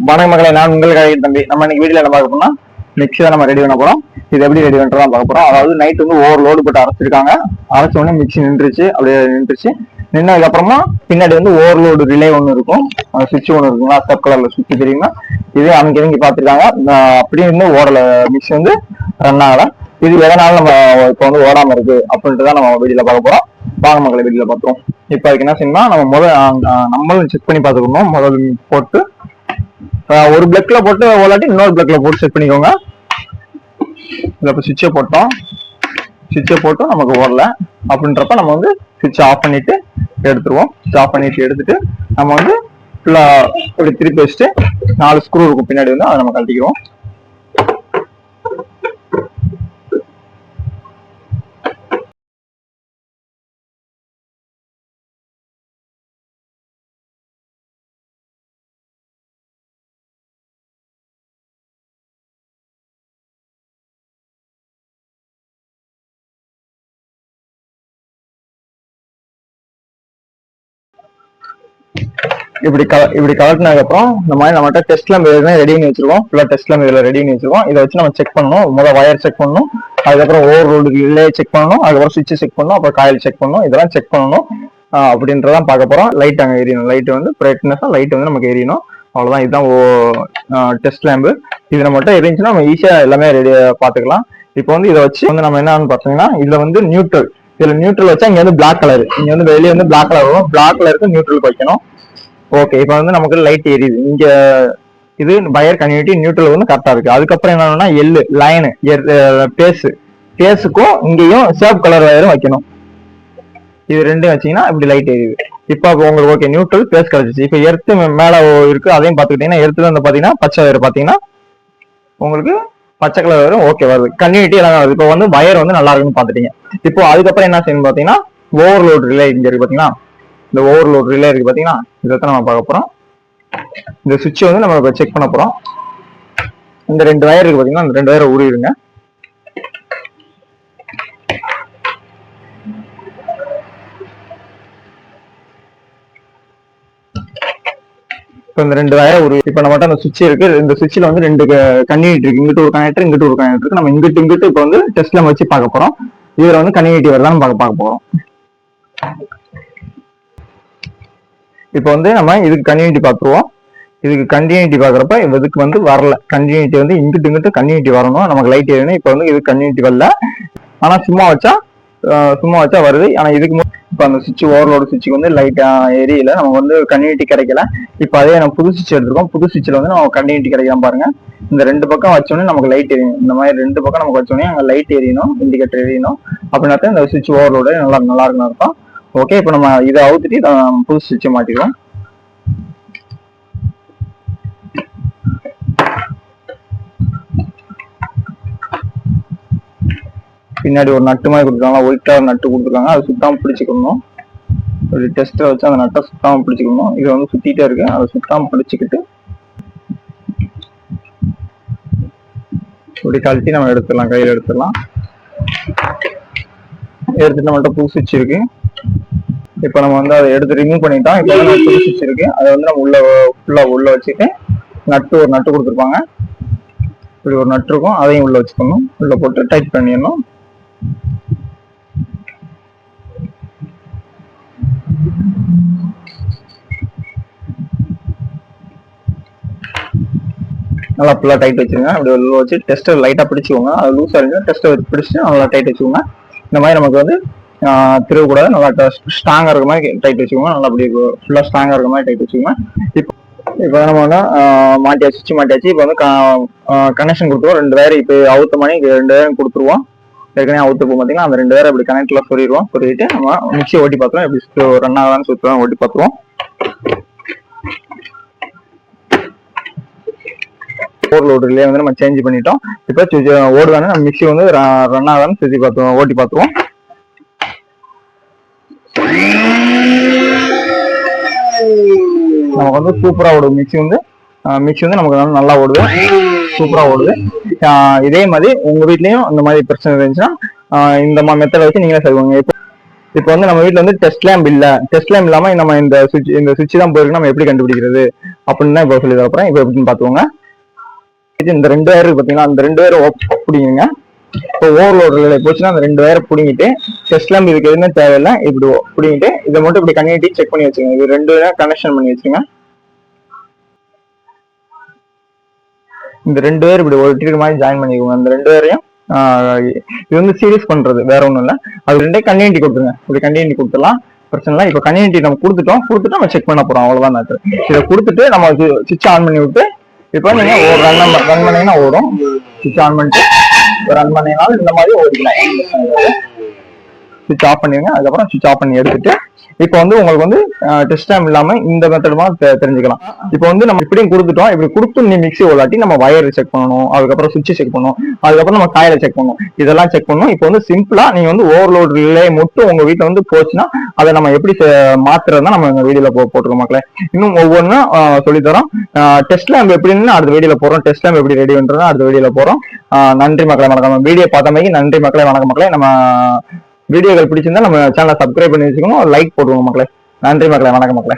வணக்க மக்களை, நான் உங்கள் கடையில் தம்பி. நம்ம இன்னைக்கு வீடியோல என்ன பார்க்க போறோம்னா மிக்ஸி தான் நம்ம ரெடி பண்ண போறோம். இது எப்படி ரெடி பண்றதா பார்க்க போறோம். அதாவது நைட் வந்து ஓவர்லோடு போட்டு அரைச்சிருக்காங்க. அரைச்ச உடனே மிக்ஸி நின்றுச்சு. அப்படியே நின்றுச்சு. நின்னதுக்கு அப்புறமா பின்னாடி வந்து ஓவர்லோடு ரிலே ஒன்று இருக்கும், சுவிட்ச் ஒன்று இருக்குங்களா, சப் கலர்ல சுவிட்ச் தெரியுமா, இதே அமைக்க இறங்கி பார்த்துருக்காங்க. அப்படியே வந்து ஓடல, மிக்ஸி வந்து ரன் ஆகல. இது எதனால நம்ம இப்போ வந்து ஓடாம இருக்கு அப்படின்ட்டு தான் நம்ம வீடியோல பார்க்க போறோம். வாங்க மக்களை வீடியோல பார்த்துருவோம். இப்போ அதுக்கு என்ன செய்யணும்னா, நம்ம நம்மளும் செக் பண்ணி பார்த்துக்கணும். முதல் போட்டு ஒரு பிளக்ல போட்டு ஓலாட்டி இன்னொரு பிளக்ல போட்டு செட் பண்ணிக்கோங்க. இப்போ சுவிட்சை போட்டோம், சுவிட்சை போட்டு நமக்கு ஓடல அப்படின்றப்ப நம்ம வந்து சுவிட்ச் ஆஃப் பண்ணிட்டு எடுத்துருவோம். சுவிட்ச் ஆஃப் பண்ணிட்டு எடுத்துட்டு நம்ம வந்து ஃபுல்லா இப்படி திருப்பி வச்சுட்டு 4 ஸ்க்ரூ இருக்கும் பின்னாடி வந்து அதை நம்ம கழட்டிக்குவோம். இப்படி கலட்டினதுக்கு அப்புறம் இந்த மாதிரி நம்மகிட்ட டெஸ்ட் லேம்ப் ரெடி பண்ணி வச்சிருக்கோம். ஃபுல்லா டெஸ்ட் லேம்ப் இதுல ரெடி பண்ணி வச்சிருக்கோம். இதை வச்சு நம்ம செக் பண்ணணும். முதல்ல வயர் செக் பண்ணணும், அதுக்கப்புறம் ஓவர்லோடு ரிலே செக் பண்ணணும், அதுக்கப்புறம் சுவிட்ச் செக் பண்ணணும், அப்புறம் காயில் செக் பண்ணணும். இதெல்லாம் செக் பண்ணணும் அப்படின்றதான் பார்க்க போறோம். லைட் அங்கே எரியணும். லைட் வந்து பிரைட்னஸா லைட் வந்து நமக்கு எரியணும். அவ்வளவுதான். இதுதான் டெஸ்ட் லேம்பு. இது நம்மகிட்ட இருந்துச்சுன்னா நம்ம ஈஸியா எல்லாமே ரெடி பார்த்துக்கலாம். இப்போ வந்து இதை வச்சு வந்து நம்ம என்னன்னு பார்த்தீங்கன்னா, இதுல வந்து நியூட்ரல், இதுல நியூட்ரல் வச்சா இங்க வந்து பிளாக் கலர், இங்க வந்து வெளியே வந்து பிளாக் கலர் வரும். பிளாக் கலருக்கு நியூட்ரல் வைக்கணும். ஓகே, இப்போ வந்து நமக்கு லைட் எரியுது. இங்க இது வயர் கன்டினியூட்டி நியூட்ரல் வந்து கரெக்டா இருக்கு. அதுக்கப்புறம் என்னன்னா எல்லு லைனு பேஸுக்கும் இங்கேயும் சேப் கலர் வயரும் வைக்கணும். இது ரெண்டும் வச்சீங்கன்னா இப்படி லைட் எரியுது. இப்போ உங்களுக்கு ஓகே, நியூட்ரல் பேஸ் கிடைச்சிச்சு. இப்போ எர்த்து மேல இருக்கு, அதையும் பார்த்துக்கிட்டீங்கன்னா எர்த்துல வந்து பாத்தீங்கன்னா பச்சை வயர் பாத்தீங்கன்னா உங்களுக்கு பச்சை கலர் வரும். ஓகே வருது, கன்டினியூட்டி எல்லாம் வருது. இப்போ வந்து வயர் வந்து நல்லா இருக்குன்னு பாத்துட்டீங்க. இப்போ அதுக்கப்புறம் என்ன செய்யணும் பாத்தீங்கன்னா, ஓவர்லோட் ரிலே இங்க இருக்கு பாத்தீங்கன்னா, இந்த ஓவர்லோட் ரிலே இருக்கு பாத்தீங்கன்னா, இதைத்தான் நம்ம பார்க்க போறோம். இந்த சுவிட்ச் வந்து நம்ம செக் பண்ண போறோம். இந்த 2 வயர் இருக்கு பாத்தீங்கன்னா, இந்த 2 வயரை உருவிடுங்க. இப்போ இந்த 2 வயரை உருவி, இப்போ நம்மகிட்ட அந்த சுவிட்ச் இருக்கு. இந்த சுவிட்ச்ல வந்து 2 கன்டினியூட்டி இருக்கு. இங்கிட்டு ஒரு கனெக்டர், இங்கிட்டு ஒரு கனெக்டர் இருக்கு. நம்ம இங்கிட்டு இப்போ வந்து டெஸ்ட்ல வச்சு பார்க்க போறோம். இதுல வந்து கன்டினியூட்டி வருதான்னு பார்க்க போறோம். இப்போ வந்து நம்ம இதுக்கு கன்டினியூட்டி பார்த்துருவோம். இதுக்கு கன்டினியூட்டி பார்க்குறப்ப இதுக்கு வந்து வரல. கன்டினியூட்டி வந்து இங்கிட்டு கன்டினியூட்டி வரணும், நமக்கு லைட் எரியணும். இப்போ வந்து இது கன்டினியூட்டி வரல, ஆனா சும்மா வச்சா வருது. ஆனா இதுக்கு இப்போ அந்த சுவிட்ச் ஓவர்லோடு சுவிட்சுக்கு வந்து லைட் எரியல, நமக்கு வந்து கன்டினியூட்டி கிடைக்கல. இப்போ அதே நம்ம புது சுவிட்ச் எடுத்துருக்கோம். புது சுவிட்சில் வந்து நம்ம கன்டினியூட்டி கிடைக்காம பாருங்க. இந்த 2 பக்கம் வச்சோடனே நமக்கு லைட் எரியணும். இந்த மாதிரி 2 பக்கம் நமக்கு வச்சோடனே அங்கே லைட் எரியணும், இண்டிகேட்டர் எரியணும். அப்படின்னா இந்த சுவிட்ச் ஓவர்லோடு நல்லா இருக்குன்னு இருக்கும். ஓகே, இப்போ நம்ம இதை அவுத்துட்டு புது சுவிட்சை மாட்டிடுவோம். பின்னாடி ஒரு நட்டு மாதிரி கொடுத்துருக்காங்க, ஒயிட் கலர் நட்டு கொடுத்துருக்காங்க. அதை சுத்தாம பிடிச்சிக்கணும். ஒரு டெஸ்ட்டை வச்சு அந்த நட்டை சுத்தாம பிடிச்சிக்கணும். இது வந்து சுத்திட்டே இருக்கு, அதை சுத்தாம பிடிச்சிக்கிட்டு இப்படி கழட்டி நம்ம எடுத்துடலாம். கையில் எடுத்துடலாம். எடுத்துட்டு நம்மள்ட்ட புது சுவிட்ச் இருக்கு. இப்போ நம்ம வந்து அதை எடுத்து ரிமூவ் பண்ணிட்டோம். இப்போ வந்து புது சுவிட்ச் இருக்கு, அதை வந்து நம்ம ஃபுல்லா உள்ள வச்சுட்டு ஒரு நட்டு கொடுத்துருப்பாங்க. இப்படி ஒரு நட்டு இருக்கும், அதையும் உள்ள வச்சுக்கணும். உள்ள போட்டு டைட் பண்ணிடணும். நல்லா ஃபுல்லா டைட் வச்சிருங்க. அப்படி உள்ள வச்சு டெஸ்டர் லைட்டா பிடிச்சிக்கோங்க. அது லூஸா இருந்தா டெஸ்டர் பிடிச்சு நல்லா டைட் வச்சுக்கோங்க. இந்த மாதிரி நமக்கு வந்து திருவக்கூடாது, நல்லா ஸ்ட்ராங்கா இருக்க மாதிரி டைட் வச்சுக்கோங்க. நல்லா அப்படி ஃபுல்லா ஸ்ட்ராங்கா இருக்க மாதிரி டைட் வச்சுக்கோங்க. இப்போ நம்ம வந்து மாட்டியாச்சு, சுவிட்ச் மாட்டியாச்சு. இப்போ வந்து கனெக்ஷன் கொடுத்துருவோம். 2 வயர் இப்போ அவுத்த மணி 2 வயரும் கொடுத்துருவோம். ஏற்கனவே அவுத்துப்போம் பார்த்தீங்கன்னா, அந்த 2 வயரை அப்படி கனெக்ட்ல சொல்லிட்டு நம்ம மிக்சியை ஓட்டி பார்த்துருவோம். எப்படி ரன் ஆகலான்னு சுற்றுவோம், ஓட்டி பார்த்துருவோம். ஓவர்லோடு ரிலே வந்து நம்ம சேஞ்ச் பண்ணிட்டோம். இப்போ ஓடுதானே நம்ம மிக்சி வந்து ரன் ஆகலான்னு ஓட்டி பார்த்துருவோம். நமக்கு வந்து சூப்பரா ஓடுது. மிக்சி வந்து நமக்கு நல்லா ஓடுது, சூப்பரா ஓடுது. இதே மாதிரி உங்க வீட்லயும் இந்த மாதிரி பிரச்சனை இருந்துச்சுன்னா இந்த மெத்தடை வச்சு நீங்களே செய்வாங்க. இப்போ வந்து நம்ம வீட்டுல வந்து டெஸ்ட் லேம்ப் இல்ல, டெஸ்ட் லேம்ப் இல்லாம நம்ம இந்த சுவிட்ச் தான் போயிருக்கு, நம்ம எப்படி கண்டுபிடிக்கிறது அப்படின்னு தான் இப்போ சொல்லி தரப்போறேன். இப்போ எப்படின்னு பாத்துக்கோங்க. இந்த 2 வயர் பாத்தீங்கன்னா அந்த 2 வயர் பிடிங்க. இப்போ ஓவர்லோட் ரிலே போச்சுன்னா அந்த 2 வயரை பிடிங்கிட்டு டெஸ்ட் லேம்ப் இதுக்கு எதுவுமே தேவையில்லை, இப்படி பிடிங்கிட்டு இதை மட்டும் இப்படி கனெக்டி செக் பண்ணி வச்சுங்க. இது 2 வயரை கனெக்ஷன் பண்ணி வச்சுங்க. இந்த 2 வயர் இப்படி ஒரு மாதிரி ஜாயின் பண்ணிக்கோங்க. அந்த 2 வயரையும் இது வந்து சீரியஸ் பண்றது வேற ஒண்ணும் இல்லை. அது 2 கன்டினியூட்டி கொடுத்துருங்க. இப்படி கன்டினியூட்டி கொடுத்துடலாம், பிரச்சனை இல்லை. இப்போ கன்டினியூட்டி நம்ம கொடுத்துட்டு நம்ம செக் பண்ண போறோம், அவ்வளவுதான் மேட்ரு. இதை கொடுத்துட்டு நம்ம சுவிட்ச் ஆன் பண்ணி விட்டு இப்போ நீங்க ஒரு ரன் பண்ணீங்கன்னா ஓடும். சுவிட்ச் ஆன் பண்ணிட்டு ரன் பண்ணீங்கனாலும் இந்த மாதிரி ஓடிக்கலாம். சுவிட்ச் ஆஃப் பண்ணிடுங்க. அதுக்கப்புறம் சுவிட்ச் ஆஃப் பண்ணி எடுத்துட்டு இப்போ வந்து உங்களுக்கு வந்து டெஸ்ட் டைம் இல்லாம இந்த மெத்தடுமா தெரிஞ்சுக்கலாம். இப்போ வந்து நம்ம இப்படியும் கொடுத்துட்டோம். இப்படி கொடுத்து நீ மிக்சி ஓலாட்டி நம்ம வயர் செக் பண்ணணும், அதுக்கப்புறம் சுவிட்ச் செக் பண்ணணும், அதுக்கப்புறம் நம்ம காயில செக் பண்ணணும், இதெல்லாம் செக் பண்ணணும். இப்போ வந்து சிம்பிளா நீங்க வந்து ஓவர்லோட் ரிலே மட்டும் உங்க வீட்டுல வந்து போச்சுன்னா அதை நம்ம எப்படி மாத்துறதுதான் நம்ம இந்த வீடியோல போட்டுருக்கோம் மக்களே. இன்னும் ஒவ்வொன்றும் சொல்லித்தரோம். டெஸ்ட் லேம்ப் எப்படின்னு அடுத்த வீடியோல போறோம். டெஸ்ட் லேம்ப் எப்படி ரெடி பண்றோம் அடுத்த வீடியோல போறோம். நன்றி மக்களே, வணக்கம். வீடியோ பார்த்தமைக்கு நன்றி மக்களே, வணக்கம் மக்களே. நம்ம வீடியோக்கள் பிடிச்சிருந்தா நம்ம சேனலை சப்ஸ்கிரைப் பண்ணி வச்சுக்கணும், லைக் போட்டுருவோம் மக்களே. நன்றி மக்களே, வணக்கம் மக்களே.